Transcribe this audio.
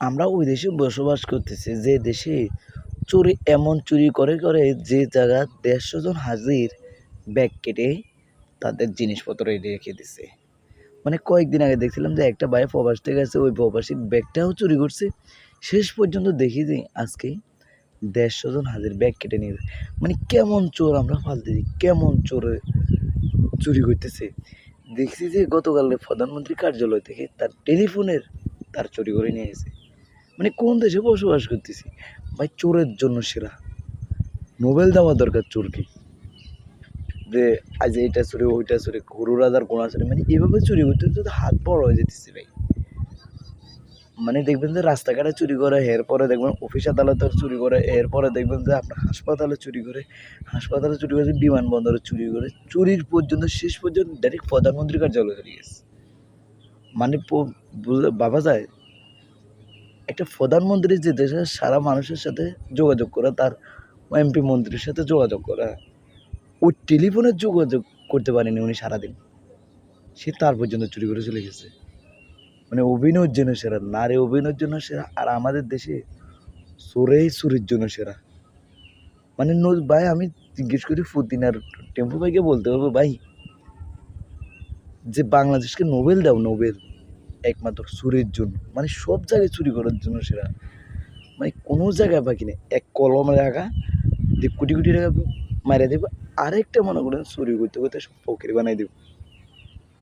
আমরা ওই দেশে বসবাস করতেছি যে দেশে চুরি এমন চুরি করে করে যে জায়গা ১৫০ জন হাজির ব্যাগ কেটে তাদের জিনিসপত্র রেখে দিছে। মানে কয়েকদিন আগে দেখছিলাম যে একটা ভাই প্রবাস থেকে আসছে, ওই প্রবাসীর ব্যাগটাও চুরি করছে। শেষ পর্যন্ত দেখি যে আজকে ১৫০ জন হাজির ব্যাগ কেটে নিয়ে গেছে। মানে কেমন চোর আমরা ফালতেছি, কেমন চোরে চুরি করতেছে। দেখছি যে গতকাল প্রধানমন্ত্রী কার্যালয় থেকে তার টেলিফোনের তার চুরি করে নিয়ে গেছে। মানে কোন দেশে বসবাস করতেছি ভাই? চোরের জন্য সেরা, নোবেল দেওয়া দরকার চোরকে, যে আজ এইটা চুরি ওইটা চুরি গরু রাজার গোড়া চুরি। মানে এভাবে চুরি করতে করতে হাত বড় হয়ে যেতেছে ভাই। মানে দেখবেন যে রাস্তাঘাটে চুরি করে, এরপরে দেখবেন অফিস আদালতে চুরি করে, এরপরে দেখবেন যে আপনার হাসপাতালে চুরি করে, হাসপাতালে চুরি করে, বিমানবন্দরে চুরি করে, চুরির পর্যন্ত শেষ পর্যন্ত ডাইরেক্ট প্রধানমন্ত্রীর কার্যালয়ে চলে গেছে। মানে ভাবা যায় একটা প্রধানমন্ত্রী যে দেশের সারা মানুষের সাথে যোগাযোগ করে, তার এমপি মন্ত্রীর সাথে যোগাযোগ করা, ওই টেলিফোনে যোগাযোগ করতে পারেনি উনি সারাদিন, সে তার পর্যন্ত চুরি করে চলে গেছে। মানে অভিনয়ের জন্য সেরা, নারী অভিনয়ের জন্য সেরা, আর আমাদের দেশে চোরেই চুরির জন্য সেরা। মানে ভাই আমি জিজ্ঞেস করি পুতিন আর টেম্পু ভাইকে, বলতে হবে ভাই যে বাংলাদেশকে নোবেল দাও, নোবেল একমাত্র চুরির জন্য। মানে সব জায়গায় চুরি করার জন্য সেরা। মানে কোনো জায়গায় বাকি নেই, এক কলমে রাখা যে কোটি কোটি টাকা মারিয়ে দেবো, আরেকটা মনে করেন চুরি করতে করতে সব ফকির বানাই দেবো।